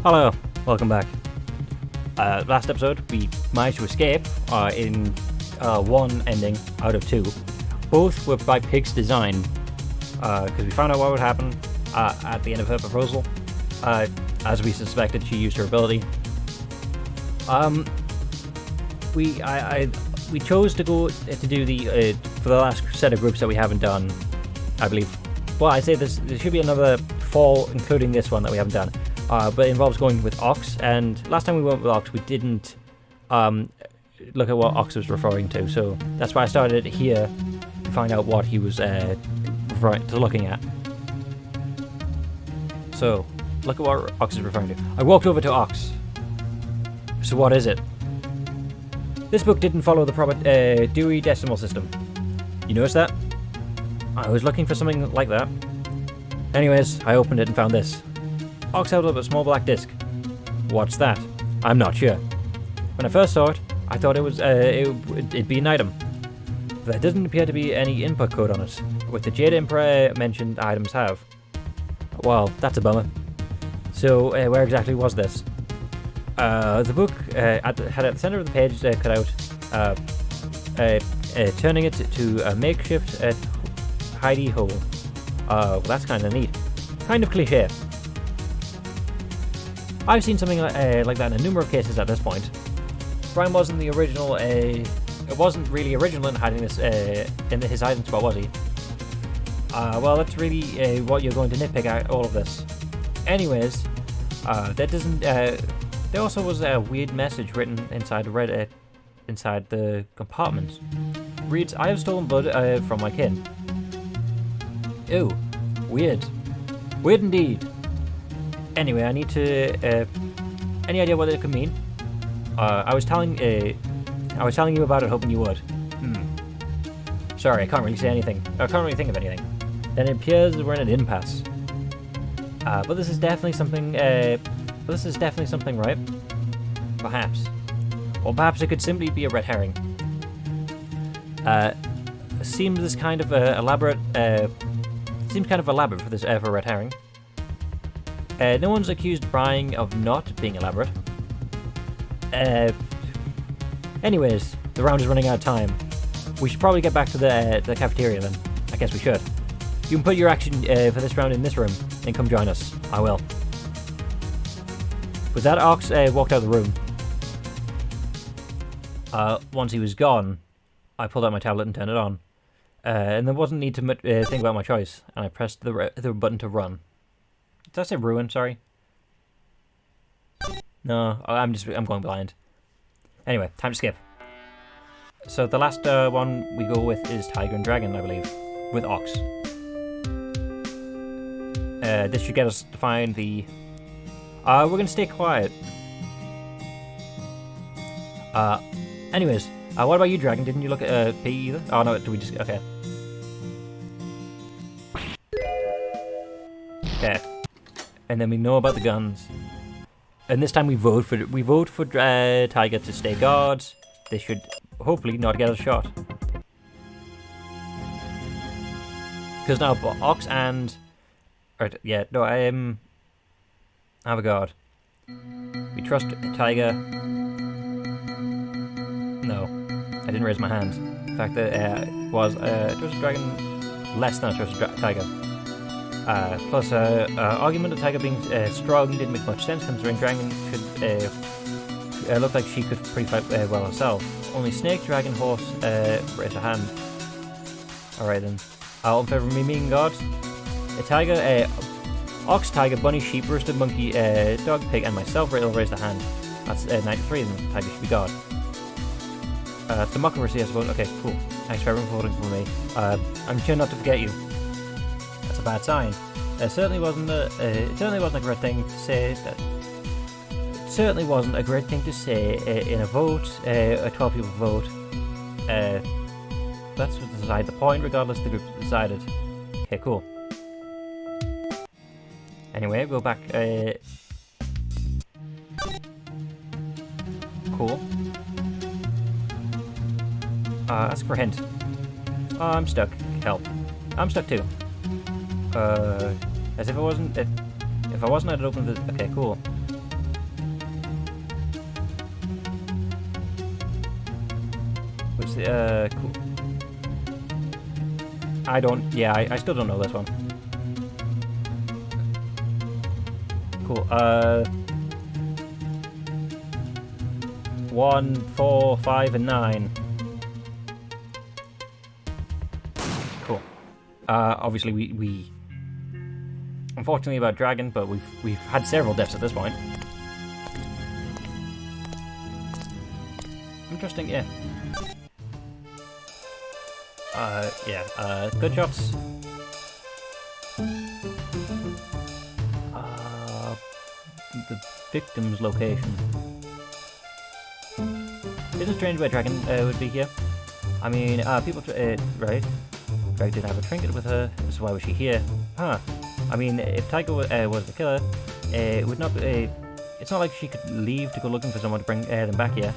Hello, welcome back. Last episode, we managed to escape in one ending out of two. Both were by Pig's design, because we found out what would happen at the end of her proposal. As we suspected, she used her ability. We chose to go to do the for the last set of groups that we haven't done, I believe. Well, I say there should be another 4, including this one that we haven't done. But it involves going with Ox, and last time we went with Ox, we didn't look at what Ox was referring to, so that's why I started here to find out what he was looking at. So, look at what Ox is referring to. I walked over to Ox. So what is it? This book didn't follow the proper Dewey Decimal System. You notice that? I was looking for something like that. Anyways, I opened it and found this. Ox held up a small black disc. What's that? I'm not sure. When I first saw it, I thought it'd be an item. There doesn't appear to be any input code on it, which the Jade Emperor mentioned items have. Well, that's a bummer. So, where exactly was this? The book had at the center of the page cut out, turning it to a makeshift hidey hole. Well, that's kind of neat. Kind of cliche. I've seen something like that in a number of cases at this point. Brian wasn't the original. It wasn't really original in hiding this in his hiding spot, was he? Well, that's really what you're going to nitpick out all of this. Anyways, that doesn't. There also was a weird message written inside the compartment. Reads, "I have stolen blood from my kin." Ew, weird. Weird indeed. Anyway, I need to. Any idea what it could mean? I was telling you about it, hoping you would. Sorry, I can't really say anything. I can't really think of anything. Then it appears we're in an impasse. But this is definitely something. Right? Perhaps. Or perhaps it could simply be a red herring. Seems kind of elaborate for this for a red herring. No one's accused Brian of not being elaborate. Anyways, the round is running out of time. We should probably get back to the cafeteria then. I guess we should. You can put your action for this round in this room, and come join us. I will. With that, Ox walked out of the room. Once he was gone, I pulled out my tablet and turned it on. And there wasn't need to think about my choice, and I pressed the button to run. Did I say ruin? Sorry. No, I'm going blind. Anyway, time to skip. So the last one we go with is Tiger and Dragon, I believe, with Ox. This should get us to find the. We're gonna stay quiet. Anyways, what about you, Dragon? Didn't you look at P either? Oh no, do we just okay? Okay. And then we know about the guns. And this time we vote for Tiger to stay guard. They should hopefully not get a shot. Because now Ox and have a guard. We trust Tiger. No, I didn't raise my hand. In fact, it was trust Dragon less than I trust Tiger. Plus, argument of Tiger being strong didn't make much sense, considering Dragon could look like she could pretty fight well herself. Only Snake, Dragon, Horse raised a hand. Alright then. All in favor of me being God? Tiger, Ox, Tiger, Bunny, Sheep, Rooster, Monkey, Dog, Pig, and myself will raise the hand. That's 93, then Tiger should be God. Democracy, I suppose. Okay, cool. Thanks for everyone for voting for me. I'm sure not to forget you. That's a bad sign. It certainly wasn't a great thing to say. It certainly wasn't a great thing to say in a vote, a 12 people vote. That's what decide the point, regardless the group decided. Okay, cool. Anyway, go back. Cool. Ask for a hint. Oh, I'm stuck. Help. I'm stuck too. As if I wasn't. If I wasn't, I'd open the. Okay, cool. What's the, cool. I still don't know this one. Cool, 1, 4, 5, and 9. Cool. Obviously we unfortunately about dragon, but we've had several deaths at this point. Interesting, yeah. Good shots. The victim's location. Isn't strange where dragon would be here. I mean, people, right? Drag didn't have a trinket with her, so why was she here? Huh. I mean, if Tiger was the killer, it would not be, it's not like she could leave to go looking for someone to bring them back here.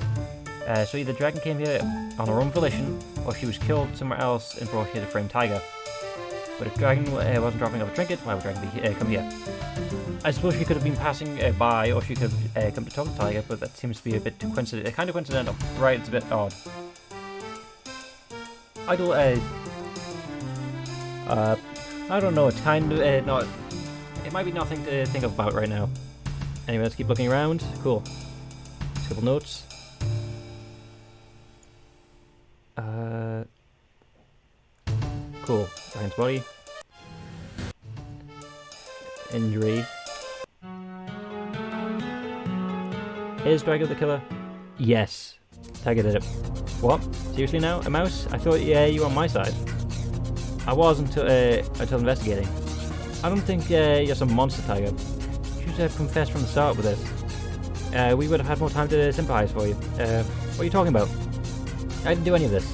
So either Dragon came here on her own volition, or she was killed somewhere else and brought here to frame Tiger. But if Dragon wasn't dropping off a trinket, why would Dragon be come here? I suppose she could have been passing by, or she could have come to talk to Tiger, but that seems to be a bit too kind of coincidental. Right, it's a bit odd. I don't know, it's kind of not... It might be nothing to think about right now. Anyway, let's keep looking around. Cool. A couple notes. Cool. Dragon's body. Injury. Is Dragon the killer? Yes. Tiger did it. What? Seriously now? A mouse? I thought, yeah, you were on my side. I was until investigating. I don't think you're some monster, Tiger. You should have confessed from the start with this. We would have had more time to sympathize for you. What are you talking about? I didn't do any of this.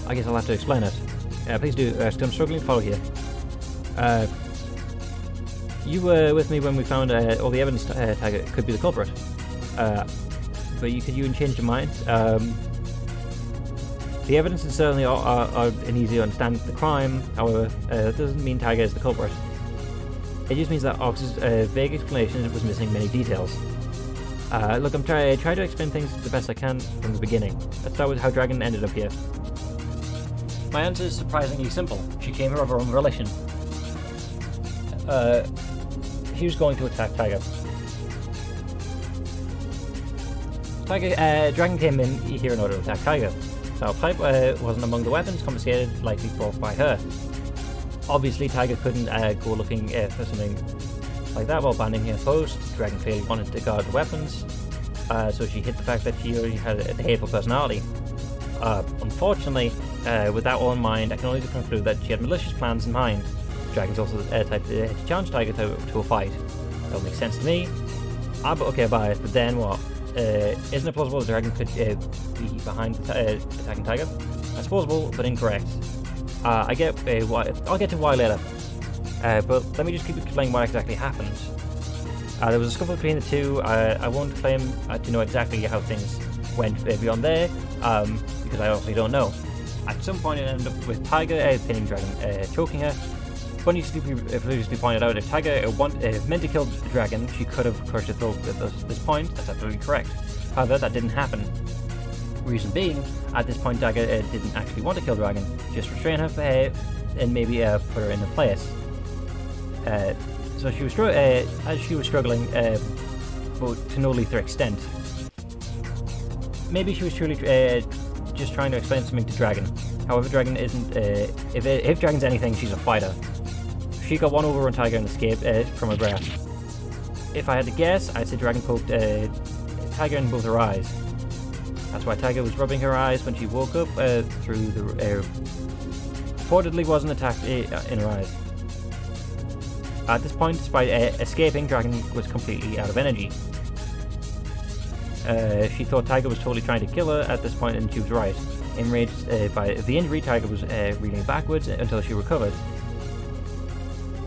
I guess I'll have to explain it. Please do, because I'm struggling to follow here. You were with me when we found all the evidence Tiger could be the culprit. But could you change your mind? The evidence is certainly an easy to understand the crime, however, that doesn't mean Tiger is the culprit. It just means that Ox's vague explanation was missing many details. Look, I'm trying to explain things the best I can from the beginning. Let's start with how Dragon ended up here. My answer is surprisingly simple. She came here of her own volition. She was going to attack Tiger. Dragon came in here in order to attack Tiger. Our pipe wasn't among the weapons confiscated, likely brought by her. Obviously, Tiger couldn't go looking for something like that while banding her post. Dragon clearly wanted to guard the weapons, so she hid the fact that she already had a hateful personality. Unfortunately, with that all in mind, I can only conclude that she had malicious plans in mind. Dragon's also the type to challenge Tiger to a fight. That would make sense to me. Okay, buy it, but then what? Isn't it plausible that Dragon could be behind attacking Tiger? That's plausible, but incorrect. I'll get to why later. But let me just keep explaining what exactly happened. There was a scuffle between the two. I won't claim to know exactly how things went beyond there, because I obviously don't know. At some point it ended up with Tiger pinning Dragon, choking her. Bunny previously pointed out if Tiger meant to kill the Dragon, she could have crushed her throat at this point. That's absolutely correct. However, that didn't happen. Reason being, at this point Tiger didn't actually want to kill Dragon, just restrain her and maybe put her in her place. So she was as she was struggling, but to no lethal extent. Maybe she was truly just trying to explain something to Dragon. However, Dragon isn't. If Dragon's anything, she's a fighter. She got one over on Tiger and escaped from her grasp. If I had to guess, I'd say Dragon poked Tiger in both her eyes. That's why Tiger was rubbing her eyes when she woke up through the reportedly wasn't attacked in her eyes. At this point, despite escaping, Dragon was completely out of energy. She thought Tiger was totally trying to kill her at this point, and she was right. Enraged by the injury, Tiger was reeling backwards until she recovered.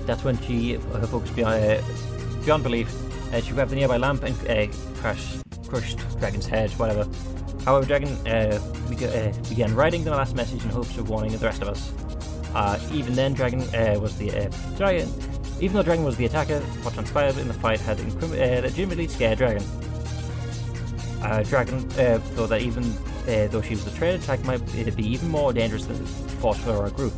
That's when her focus beyond belief. She grabbed the nearby lamp and crushed Dragon's head, whatever. However, Dragon began writing the last message in hopes of warning the rest of us. Even then, even though Dragon was the attacker, what transpired in the fight had legitimately scared Dragon. Dragon thought that even though she was the traitor, Tiger might be even more dangerous than fought for our group.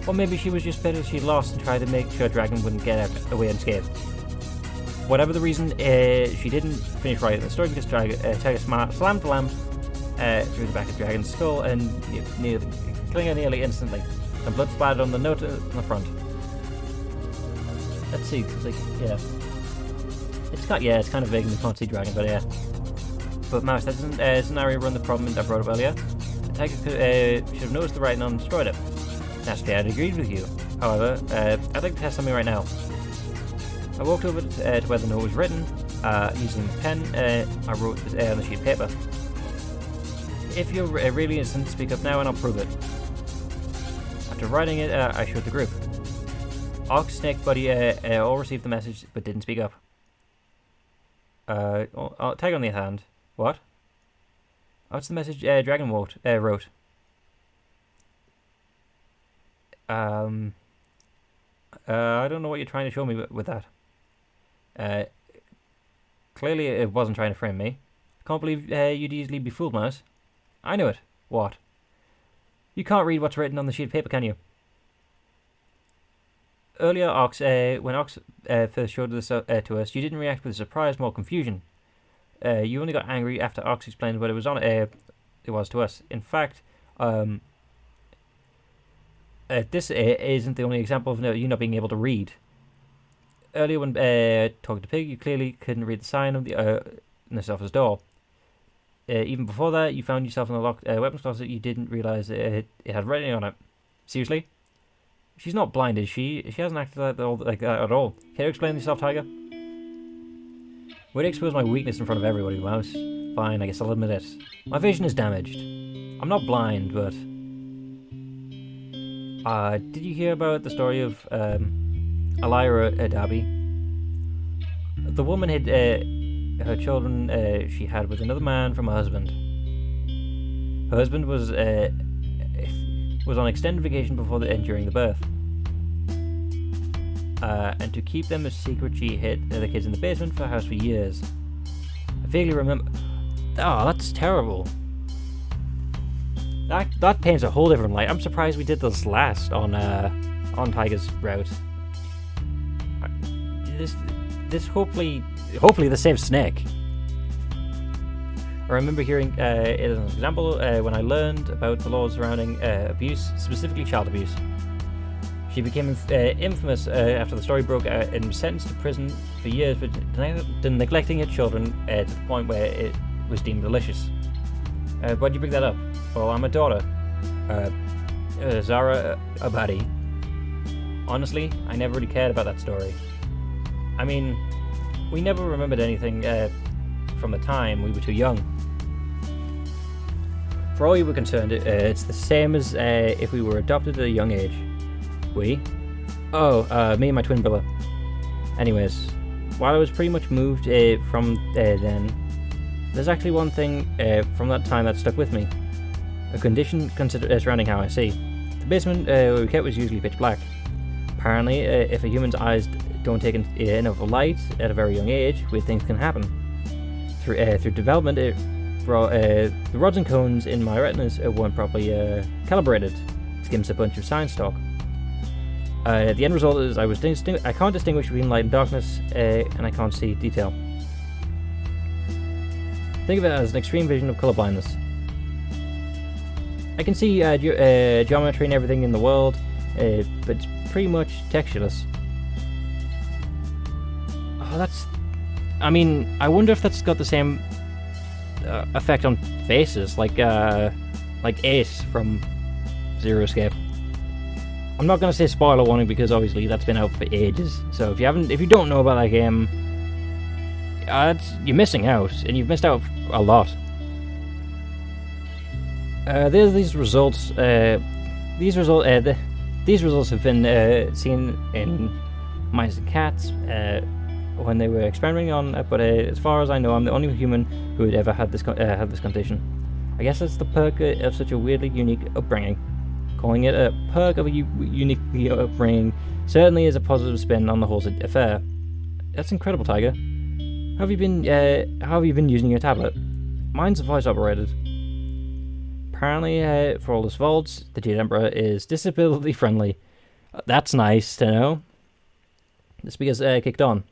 Or maybe she was just bitter she lost and tried to make sure Dragon wouldn't get away unscathed. Whatever the reason, she didn't finish writing the story because Tiger slammed the lamp through the back of Dragon's skull and killing her nearly instantly. And blood splattered on the note on the front. Let's see, it's kind of vague and we can't see Dragon, but yeah. But Mouse, that doesn't scenario run the problem I brought up earlier. The Tiger should have noticed the writing on and destroyed it. Naturally, I'd agreed with you. However, I'd like to test something right now. I walked over to where the note was written. Using the pen, I wrote on the sheet of paper. If you're really innocent, speak up now and I'll prove it. After writing it, I showed the group. Ox, Snake, Buddy all received the message but didn't speak up. Tiger on the other hand. What? What's the message Dragon wrote? I don't know what you're trying to show me with that. Clearly it wasn't trying to frame me. Can't believe you'd easily be fooled, Mouse. I knew it. What? You can't read what's written on the sheet of paper, can you? Earlier, Ox, when Ox first showed this to us, you didn't react with surprise, more confusion. You only got angry after Ox explained what it was it was to us. In fact, this isn't the only example of you not being able to read. Earlier, when talking to Pig, you clearly couldn't read the sign of the office door. Even before that, you found yourself in a locked weapons closet. You didn't realize it had writing on it. Seriously? She's not blind, is she? She hasn't acted like that at all. Can you explain yourself, Tiger? Would I expose my weakness in front of everybody, Mouse? Fine, I guess I'll admit it. My vision is damaged. I'm not blind, but... did you hear about the story of Elira Darby? The woman hid her children she had with another man from her husband. Her husband was on extended vacation before and during the birth. And to keep them a secret, she hid the kids in the basement of her house for years. I vaguely remember... Oh, that's terrible. That paints a whole different light. I'm surprised we did this last on Tiger's route. This hopefully this saves Snake. I remember hearing it as an example when I learned about the laws surrounding abuse, specifically child abuse. She became infamous after the story broke out and was sentenced to prison for years for neglecting her children to the point where it was deemed delicious. Why'd you bring that up? Well, I'm a daughter. Zara Abadi. Honestly, I never really cared about that story. I mean, we never remembered anything from the time. We were too young. For all you were concerned, it's the same as if we were adopted at a young age. We? Oh, me and my twin brother. Anyways, while I was pretty much moved from then, there's actually one thing from that time that stuck with me. A condition surrounding how I see. The basement where we kept was usually pitch black. Apparently, if a human's eyes don't take in enough light at a very young age, weird things can happen. Through development, the rods and cones in my retinas weren't properly calibrated to give us a bunch of science talk. The end result is I can't distinguish between light and darkness, and I can't see detail. Think of it as an extreme vision of colorblindness. I can see geometry and everything in the world, but it's pretty much textureless. Oh, I mean, I wonder if that's got the same effect on faces, like Ace from Zero Escape. I'm not going to say spoiler warning because obviously that's been out for ages. So if you don't know about that game, you're missing out, and you've missed out a lot. There's these results. These results have been seen in mice and cats when they were experimenting on. But as far as I know, I'm the only human who had ever had this condition. I guess that's the perk of such a weirdly unique upbringing. Calling it a perk of a unique upbringing certainly is a positive spin on the whole affair. That's incredible, Tiger. How have you been using your tablet? Mine's voice operated. apparently, for all his faults, the Jade Emperor is disability friendly. That's nice to know. The speakers kicked on.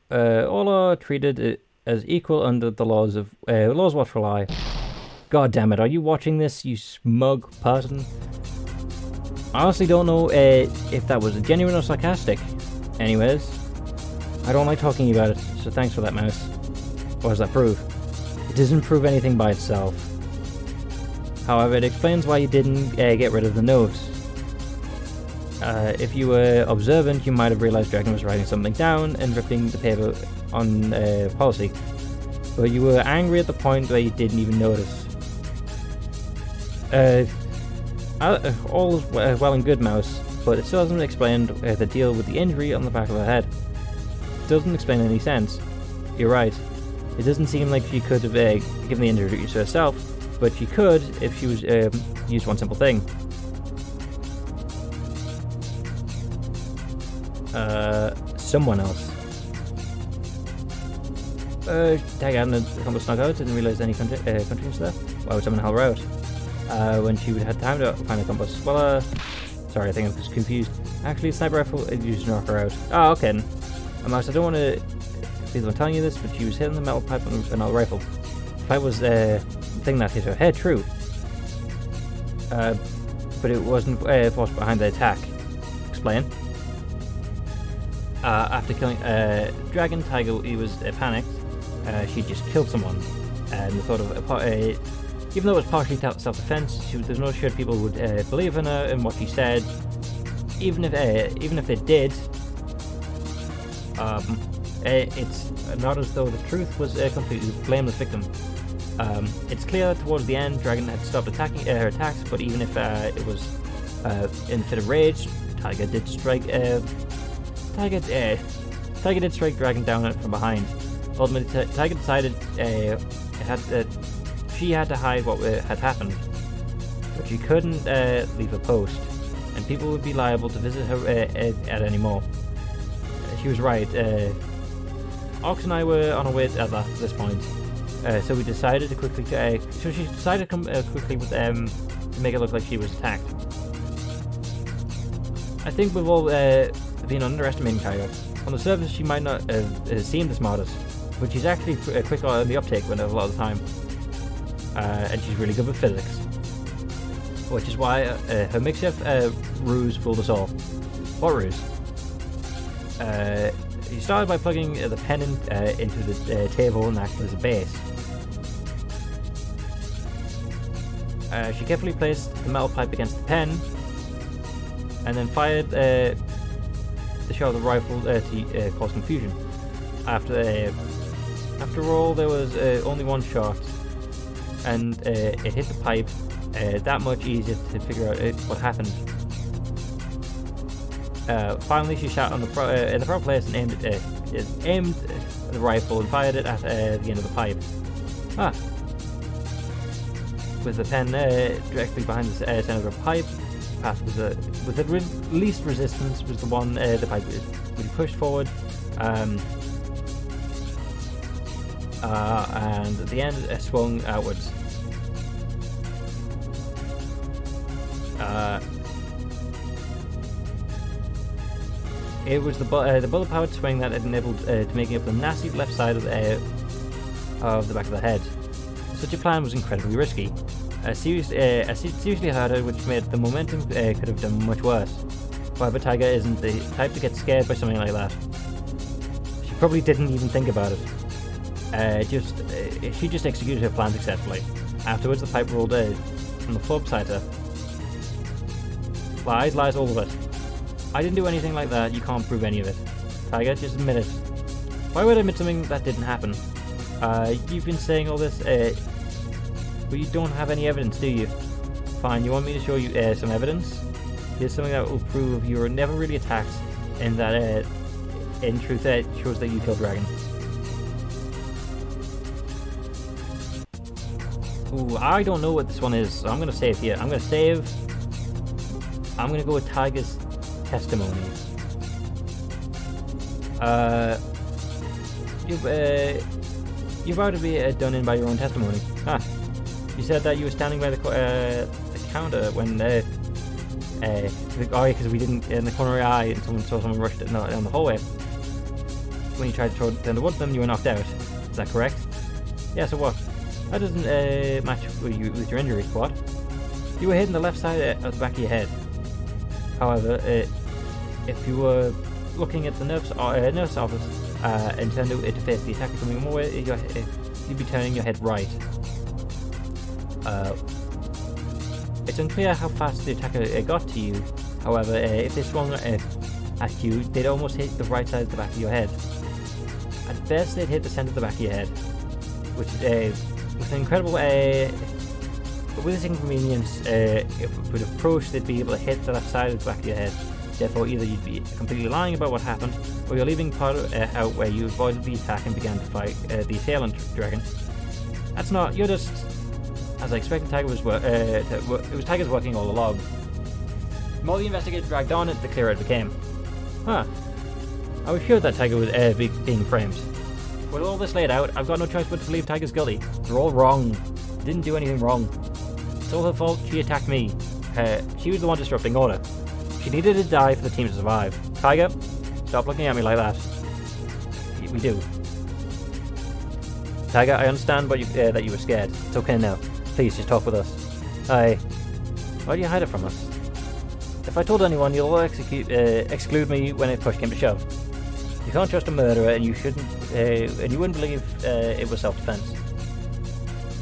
All are treated as equal under the laws of watchful eye. God damn it, are you watching this, you smug person? I honestly don't know if that was genuine or sarcastic. Anyways, I don't like talking about it, so thanks for that, mouse. What does that prove? It doesn't prove anything by itself. However, it explains why you didn't get rid of the notes. If you were observant, you might have realized Dragon was writing something down and ripping the paper on policy. But you were angry at the point where you didn't even notice. All is well and good, mouse, but it still doesn't explain the deal with the injury on the back of her head. It doesn't explain any sense. You're right. It doesn't seem like she could have given the injury to herself, but she could if she was used one simple thing. Someone else. Tag out and a couple snuck out, didn't realise any countries there. Why would someone help her out? When she would have time to find a compass. Well, sorry, I think I'm just confused. Actually, a sniper rifle used to knock her out. Oh, okay. Mouse, I don't want to be the one telling you this, but she was hitting the metal pipe on another rifle. The pipe was the thing that hit her head, true. But it wasn't force behind the attack. Explain. After killing Dragon, Tiger, he was panicked. She just killed someone. And the thought of even though it was partially self-defense, there's no assured people would believe in her and what she said. Even if they did, it's not as though the truth was a completely blameless victim. It's clear that towards the end, Dragon had stopped attacking her attacks, but even if it was in a fit of rage, Tiger did strike. Tiger did strike Dragon down from behind. Ultimately, Tiger decided she had to hide what had happened, but she couldn't leave her post, and people would be liable to visit her at any more. She was right. Ox and I were on our way at this point, so we decided to quickly. So she decided to come quickly with to make it look like she was attacked. I think we've all been underestimating Tiger. On the surface, she might not have seemed the smartest, but she's actually quick on the uptake when a lot of the time. And she's really good with physics, which is why her makeshift ruse fooled us all. What ruse? He started by plugging the pen into the table and acted as a base. She carefully placed the metal pipe against the pen, and then fired the shot of the rifle to cause confusion. After all, there was only one shot. And it hit the pipe, that much easier to figure out what happened. Finally, she shot on in the proper place and aimed the rifle and fired it at the end of the pipe. With the pen directly behind the center of the pipe, the path was with the least resistance was the one the pipe would be pushed forward. And at the end, it swung outwards. It was the bullet-powered swing that enabled to making up the nasty left side of the back of the head. Such a plan was incredibly risky. Seriously harder, which made the momentum could have done much worse. However, Tiger isn't the type to get scared by something like that. She probably didn't even think about it. She just executed her plan successfully. Afterwards, the pipe rolled from the floor beside her. Lies, all of it. I didn't do anything like that. You can't prove any of it. Tiger, just admit it. Why would I admit something that didn't happen? You've been saying all this, but you don't have any evidence, do you? Fine, you want me to show you some evidence? Here's something that will prove you were never really attacked, and that, in truth, it shows that you killed Dragon. Ooh, I don't know what this one is, so I'm gonna save here. I'm gonna go with Tiger's testimony. You're about to be done in by your own testimony. You said that you were standing by the counter when because we didn't in the corner of your eye and someone rushed it down the hallway. When you tried to throw it down towards them, you were knocked out. Is that correct? Yeah, so what? That doesn't match with your injury, what? You were hit in the left side of the back of your head. However, if you were looking at the nurse office and turned it to face the attacker coming more way, you'd be turning your head right. It's unclear how fast the attacker got to you. However, if they swung at you, they'd almost hit the right side of the back of your head. At best, they'd hit the center of the back of your head, which with an incredible with this inconvenience, with approach, they'd be able to hit the left side of the back of your head. Therefore, either you'd be completely lying about what happened, or you're leaving part out where you avoided the attack and began to fight the assailant. Do you reckon? That's not. You're just. As I expected, Tiger was it was Tiger's working all along. The more the investigator dragged on, the clearer it became. Huh. I was sure that Tiger was being framed. With all this laid out, I've got no choice but to believe Tiger's guilty. They're all wrong. Didn't do anything wrong. It's all her fault. She attacked me. She was the one disrupting order. She needed to die for the team to survive. Tiger, stop looking at me like that. We do. Tiger, I understand that you were scared. It's okay now. Please, just talk with us. Why do you hide it from us? If I told anyone, you'll all exclude me when a push came to shove. You can't trust a murderer, and you shouldn't, and you wouldn't believe it was self-defense.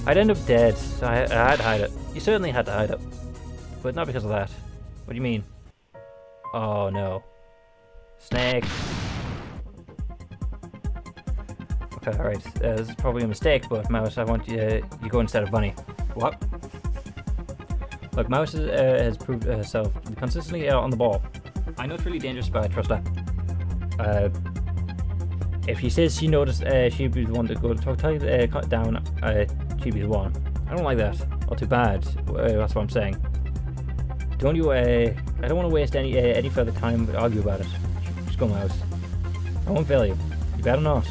I'd end up dead, so I had to hide it. You certainly had to hide it. But not because of that. What do you mean? Oh no. Snake. Okay, alright. This is probably a mistake, but Mouse, I want you go instead of Bunny. What? Look, Mouse has proved herself to be consistently on the ball. I know it's really dangerous, but I trust her. If she says she noticed she'd be the one to go tell you down, she'd be the one. I don't like that. All too bad. That's what I'm saying. Don't you? I don't want to waste any further time to argue about it. Just go, Mouse. I won't fail you. You better not.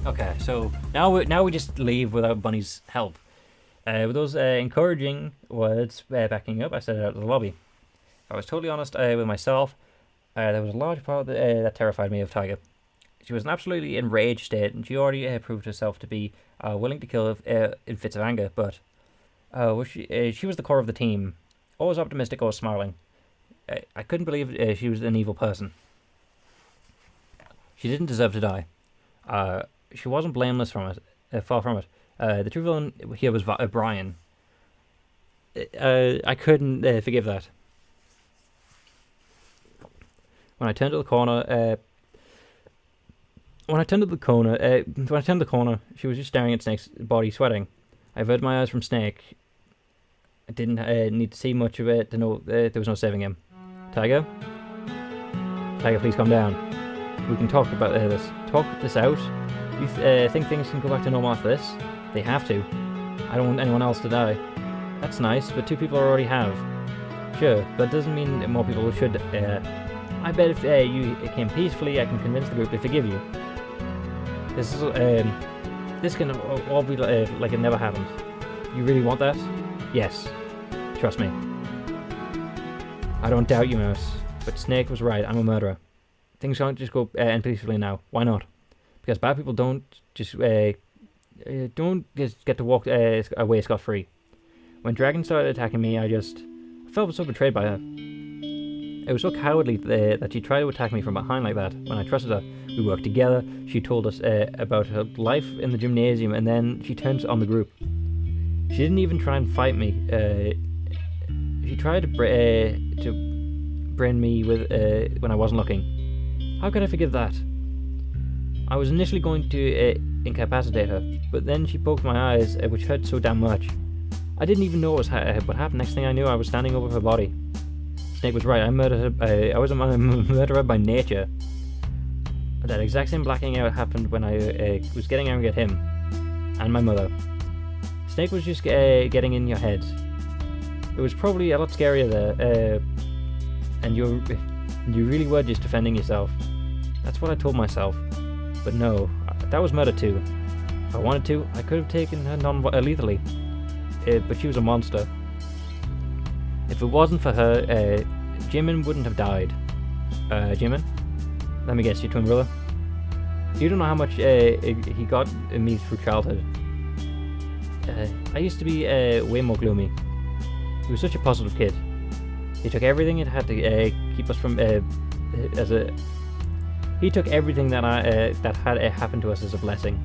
Okay, so now we just leave without Bunny's help. With those encouraging words backing up, I set out to the lobby. If I was totally honest with myself, there was a large part that terrified me of Tiger. She was in an absolutely enraged state, and she already proved herself to be willing to kill in fits of anger, but she was the core of the team, always optimistic, always smiling. I couldn't believe she was an evil person. She didn't deserve to die. She wasn't blameless from it, far from it. The true villain here was Brian. I couldn't forgive that. When I turned to the corner, she was just staring at Snake's body, sweating. I averted my eyes from Snake. I didn't need to see much of it to know there was no saving him. Tiger, please calm down. We can talk about this. Talk this out. You think things can go back to normal after this? They have to. I don't want anyone else to die. That's nice, but 2 people already have. Sure, but it doesn't mean more people should. I bet if you came peacefully, I can convince the group to forgive you. This can all be like it never happened. You really want that? Yes. Trust me. I don't doubt you, Mouse. But Snake was right. I'm a murderer. Things can't just go end peacefully now. Why not? Because bad people don't just get to walk away scot-free. When Dragon started attacking me, I felt so betrayed by her. It was so cowardly that she tried to attack me from behind like that. When I trusted her, we worked together. She told us about her life in the gymnasium, and then she turned on the group. She didn't even try and fight me. She tried to brain me with when I wasn't looking. How could I forgive that? I was initially going to incapacitate her, but then she poked my eyes, which hurt so damn much. I didn't even know what happened. Next thing I knew, I was standing over her body. Snake was right. I murdered her. I was a murderer by nature. That exact same blacking out happened when I was getting angry at him and my mother. Snake was just getting in your head. It was probably a lot scarier there, and you really were just defending yourself. That's what I told myself. But no, that was murder too. If I wanted to, I could have taken her non-lethally, but she was a monster. If it wasn't for her, Jimin wouldn't have died. Jimin? Let me guess, your twin brother? You don't know how much he got me through childhood. I used to be way more gloomy. He was such a positive kid. He took everything it had to keep us from He took everything that that had happened to us as a blessing.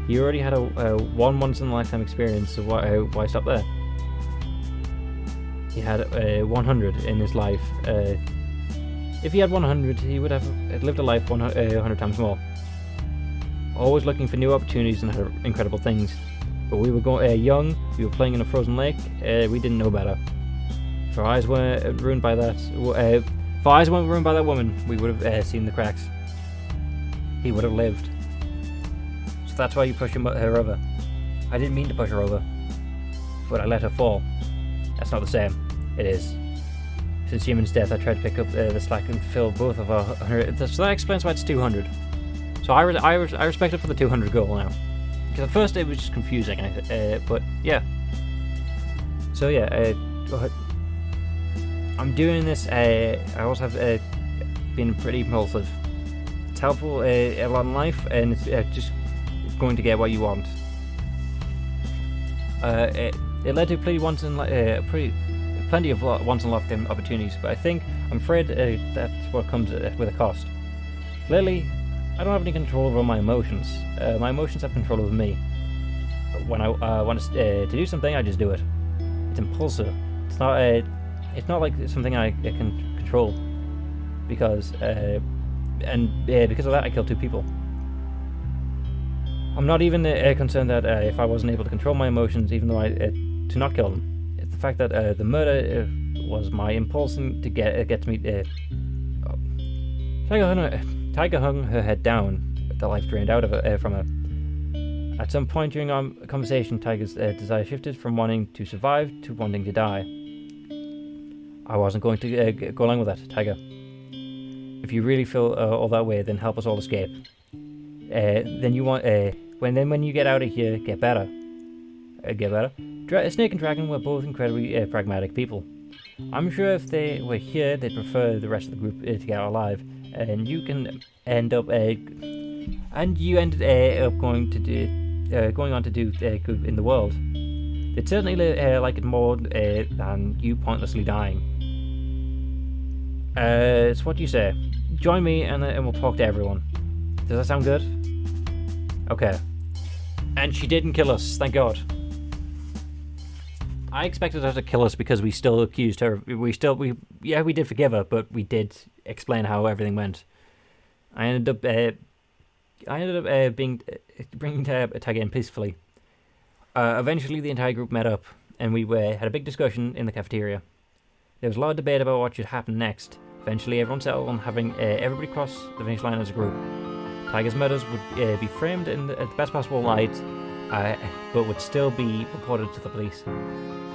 He already had a once in a lifetime experience, so why stop there? He had 100 in his life. If he had 100, he would have lived a life 100 times more. Always looking for new opportunities and had incredible things. But we were young, we were playing in a frozen lake, we didn't know better. If our eyes weren't ruined by that, woman, we would have seen the cracks. He would have lived. So that's why you pushed her over. I didn't mean to push her over, but I let her fall. That's not the same. It is. Since Jimin's death, I tried to pick up the slack and fill both of our 100. So that explains why it's 200. So I respect it for the 200 goal now. Because at first it was just confusing, but yeah. So yeah, I'm doing this. I also have been pretty impulsive. It's helpful a lot in life, and it's just going to get what you want. It led to plenty of once in a lifetime opportunities, but I'm afraid that's what comes with a cost. Lately, I don't have any control over my emotions. My emotions have control over me. When I want to do something, I just do it. It's impulsive. It's not like something I can control. Because because of that, I killed 2 people. I'm not even concerned that if I wasn't able to control my emotions, even though to not kill them. It's the fact that the murder was my impulse to get to me. Tiger hung her head down, the life drained out of her, from her. At some point during our conversation, Tiger's desire shifted from wanting to survive to wanting to die. I wasn't going to go along with that, Tiger. If you really feel all that way, then help us all escape. Then you want when you get out of here, get better. Snake and Dragon were both incredibly pragmatic people. I'm sure if they were here, they'd prefer the rest of the group to get out alive. And you ended up going on to do good in the world. They'd certainly like it more than you pointlessly dying. It's what you say. Join me and we'll talk to everyone. Does that sound good? Okay. And she didn't kill us, thank God. I expected her to kill us because we still accused her. We did forgive her, but we did explain how everything went. I ended up bringing Tiger in peacefully. Eventually, the entire group met up, and we had a big discussion in the cafeteria. There was a lot of debate about what should happen next. Eventually, everyone settled on having everybody cross the finish line as a group. Tiger's murders would be framed in the best possible light, but would still be reported to the police.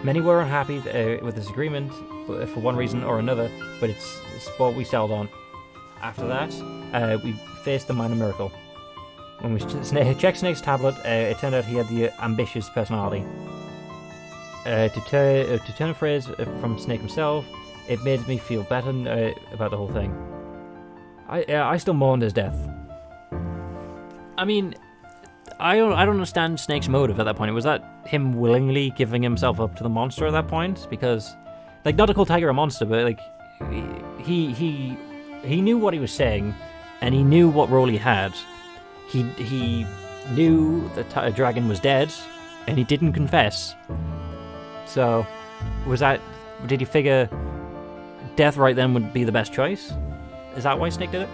Many were unhappy with this agreement for one reason or another, but it's what we settled on. After that, we faced the minor miracle. When we checked Snake's tablet, it turned out he had the ambitious personality. To turn a phrase from Snake himself, it made me feel better about the whole thing. I still mourned his death. I mean, I don't understand Snake's motive at that point. Was that him willingly giving himself up to the monster at that point? Because, like, not to call Tiger a monster, but like, he knew what he was saying, and he knew what role he had. He knew that a dragon was dead, and he didn't confess. So, did he figure death right then would be the best choice? Is that why Snake did it?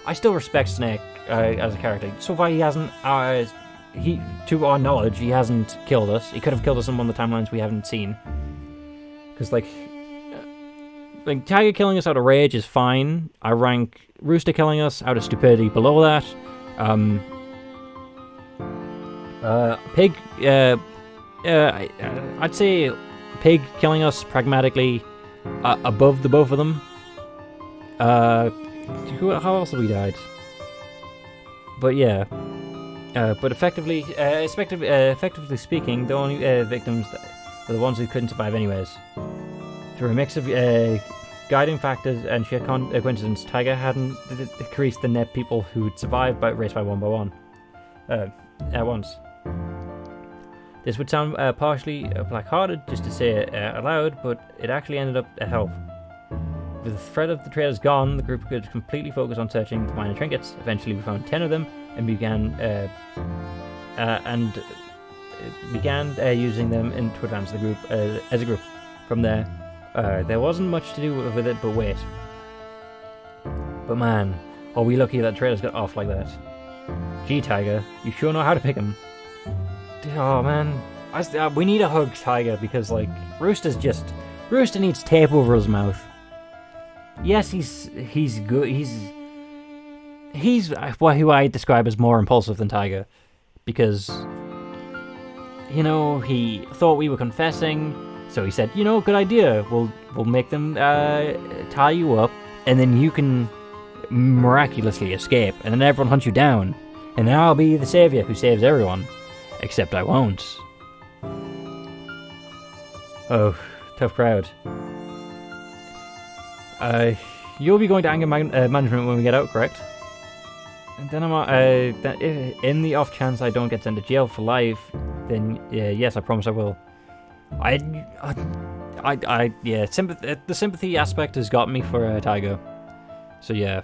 I still respect Snake as a character. So far, he hasn't, to our knowledge, he hasn't killed us. He could have killed us in one of the timelines we haven't seen. Because, like Tiger killing us out of rage is fine. I rank Rooster killing us out of stupidity below that. Pig, I'd say Pig killing us pragmatically above the both of them. How else have we died? But yeah, But effectively speaking, the only victims were the ones who couldn't survive anyways. Through a mix of guiding factors and sheer coincidence, Tiger hadn't decreased the net people who'd survived race by one at once. This would sound partially black-hearted just to say it aloud, but it actually ended up a help. With the threat of the trailers gone, the group could completely focus on searching the minor trinkets. Eventually, we found 10 of them and began using them to advance the group as a group. From there, there wasn't much to do with it but wait. But man, are we lucky that trailers got off like that. Gee, Tiger, you sure know how to pick 'em. Oh man, we need a hug, Tiger, because like Rooster needs tape over his mouth. Yes, he's good. He's who I describe as more impulsive than Tiger, because he thought we were confessing, so he said, good idea. We'll make them tie you up, and then you can miraculously escape, and then everyone hunts you down, and then I'll be the savior who saves everyone. Except I won't. Oh, tough crowd. You'll be going to anger management when we get out, correct? And then in the off chance I don't get sent to jail for life, then yes, I promise I will. The sympathy aspect has got me for Tiger. So yeah,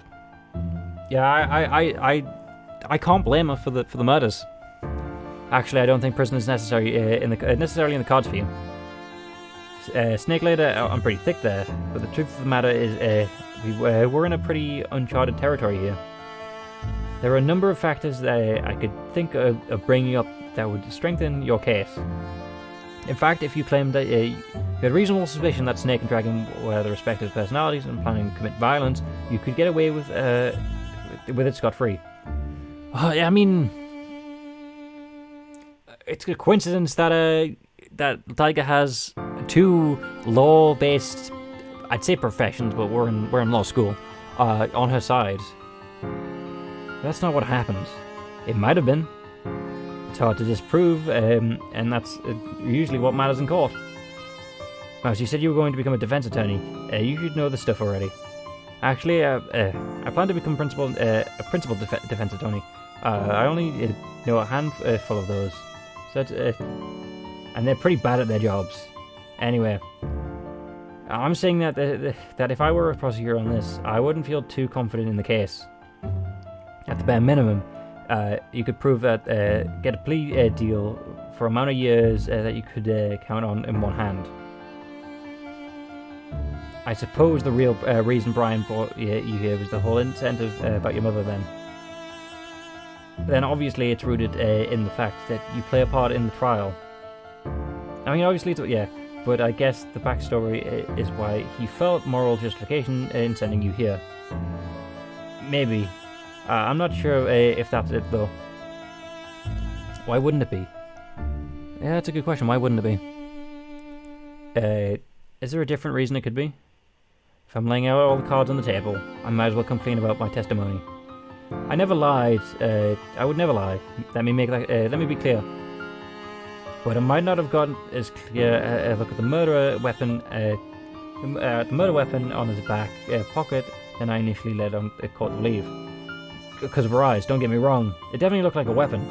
I can't blame her for the murders. Actually, I don't think prison is necessarily in the cards for you. Snake Later, I'm pretty thick there, but the truth of the matter is we're in a pretty uncharted territory here. There are a number of factors that I could think of bringing up that would strengthen your case. In fact, if you claimed that you had reasonable suspicion that Snake and Dragon were the respective personalities and planning to commit violence, you could get away with it scot-free. I mean, it's a coincidence that Tiger has two law-based, I'd say professions, but we're in law school, on her side. That's not what happened. It might have been. It's hard to disprove, and that's usually what matters in court. Now, so you said you were going to become a defense attorney. You should know this stuff already. Actually, I plan to become a principal defense attorney. I only know a handful of those. So and they're pretty bad at their jobs. Anyway, I'm saying that if I were a prosecutor on this, I wouldn't feel too confident in the case. At the bare minimum, you could prove that get a plea deal for amount of years that you could count on in one hand. I suppose the real reason Brian brought you here was the whole incentive about your mother then. Then obviously it's rooted in the fact that you play a part in the trial. I mean, obviously, but I guess the backstory is why he felt moral justification in sending you here. Maybe. I'm not sure if that's it, though. Why wouldn't it be? Yeah, that's a good question. Why wouldn't it be? Is there a different reason it could be? If I'm laying out all the cards on the table, I might as well complain about my testimony. I never lied. I would never lie. Let me be clear. But I might not have gotten as clear a look at the murder weapon on his back pocket than I initially led on the court to believe. Because of her eyes, don't get me wrong. It definitely looked like a weapon.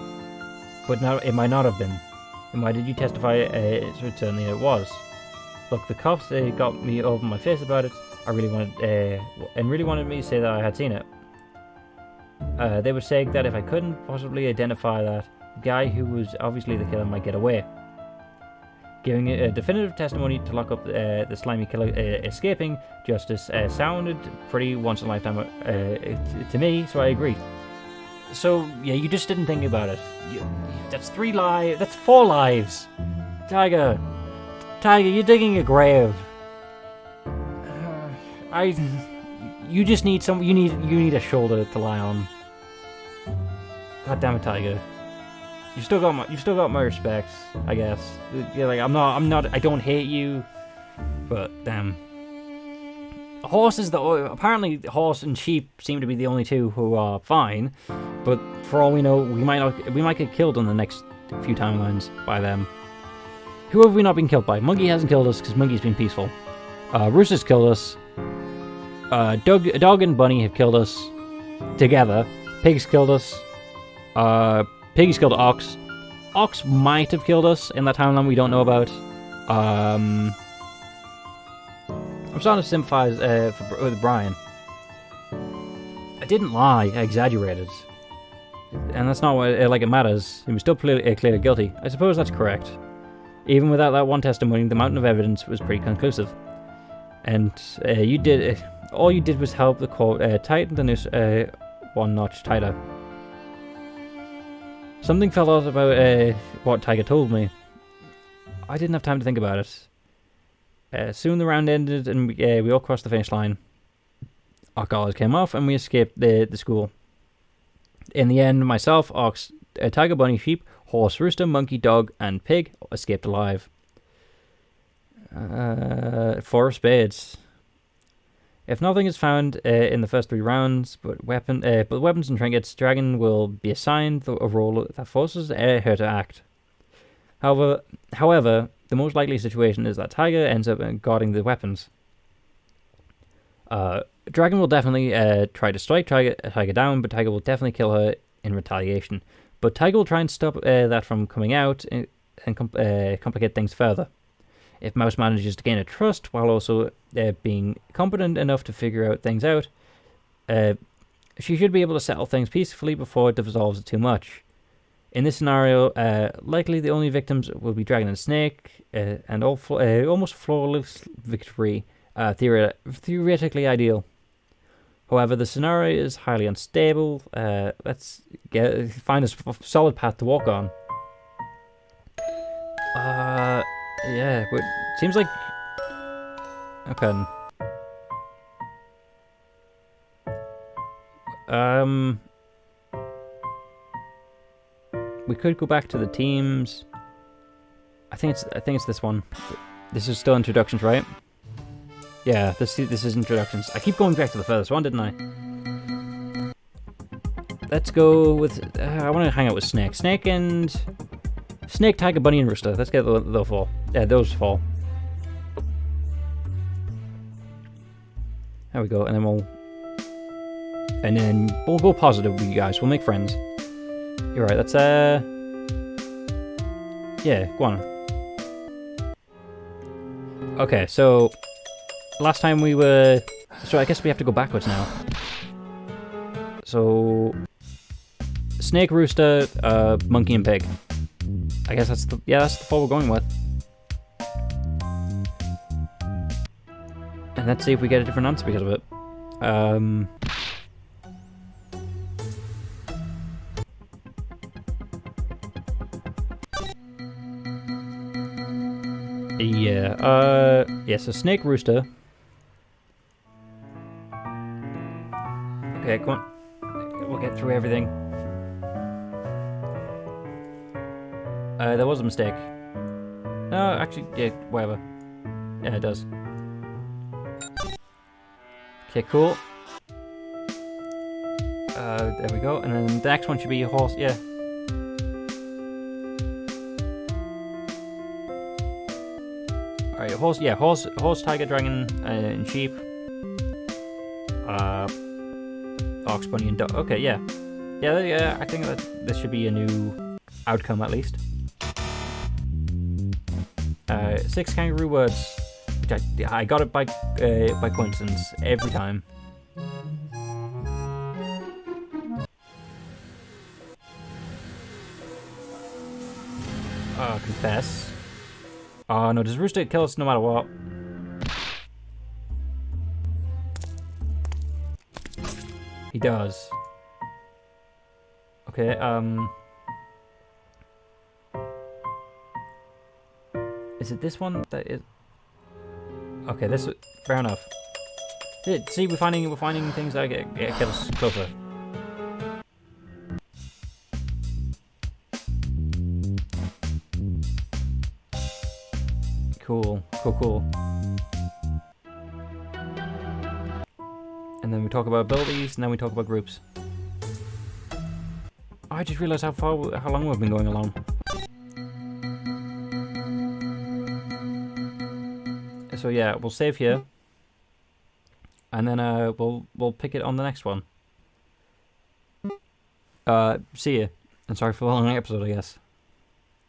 But now it might not have been. And why did you testify? Certainly it was. Look, the cops got me over my face about it. I really wanted me to say that I had seen it. They were saying that if I couldn't possibly identify that, the guy who was obviously the killer might get away. Giving a definitive testimony to lock up the slimy killer escaping justice sounded pretty once-in-a-lifetime to me, so I agreed. So, yeah, you just didn't think about it. That's 3 lives. That's 4 lives. Tiger, you're digging a grave. You just need you need a shoulder to lie on. God damn it, Tiger. You've still got my respects, I guess. Yeah, like I don't hate you, but damn. Apparently horse and sheep seem to be the only two who are fine, But for all we know, we might get killed on the next few timelines by them. Who have we not been killed by? Monkey hasn't killed us because Monkey's been peaceful. Rooster's killed us. Dog and Bunny have killed us together. Pig's killed us. Pig's killed Ox. Ox might have killed us in that timeline we don't know about. I'm starting to sympathize with Brian. I didn't lie, I exaggerated. And that's not what it matters. He was still clearly guilty. I suppose that's correct. Even without that one testimony, the mountain of evidence was pretty conclusive. And all you did was help the court tighten the noose one notch tighter. Something fell out about what Tiger told me. I didn't have time to think about it. Soon the round ended and we all crossed the finish line. Our collars came off and we escaped the school. In the end, myself, Ox, Tiger, Bunny, Sheep, Horse, Rooster, Monkey, Dog, and Pig escaped alive. 4 spades. If nothing is found in the first 3 rounds, but weapons and trinkets, Dragon will be assigned a role that forces her to act. However, the most likely situation is that Tiger ends up guarding the weapons. Dragon will definitely try to strike Tiger down, but Tiger will definitely kill her in retaliation. But Tiger will try and stop that from coming out and complicate things further. If Mouse manages to gain a trust while also being competent enough to figure things out, she should be able to settle things peacefully before it dissolves too much. In this scenario, likely the only victims will be Dragon and Snake, and almost flawless victory, theoretically ideal. However, the scenario is highly unstable. Let's find a solid path to walk on. Yeah, but seems like... Okay. We could go back to the teams. I think it's this one. This is still introductions, right? Yeah, this is introductions. I keep going back to the furthest one, didn't I? Let's go with... I want to hang out with Snake. Snake, Tiger, Bunny, and Rooster. Let's get those four. Yeah, those four. There we go, and then we'll go positive with you guys. We'll make friends. You're right. Let's yeah, go on. Okay, so last time we were... So I guess we have to go backwards now. So Snake, Rooster, Monkey, and Pig. I guess that's the four we're going with. And let's see if we get a different answer because of it. Yeah, so Snake, Rooster. Okay, come on. We'll get through everything. There was a mistake. No, actually, yeah, whatever. Yeah, it does. Okay, cool. There we go. And then the next one should be a horse. Yeah. Alright, horse. Yeah, horse, tiger, dragon, and sheep. Ox, bunny, and dog. Okay, yeah. Yeah. I think that this should be a new outcome at least. 6 kangaroo words. Which I got it by coincidence every time. Confess. Oh no, does Rooster kill us no matter what? He does. Okay, is it this one that is... Okay, this... Fair enough. See, we're finding things that get us closer. Cool. And then we talk about abilities, and then we talk about groups. I just realised how long we've been going along. So yeah, we'll save here, and then we'll pick it on the next one. See you, and sorry for the long episode, I guess.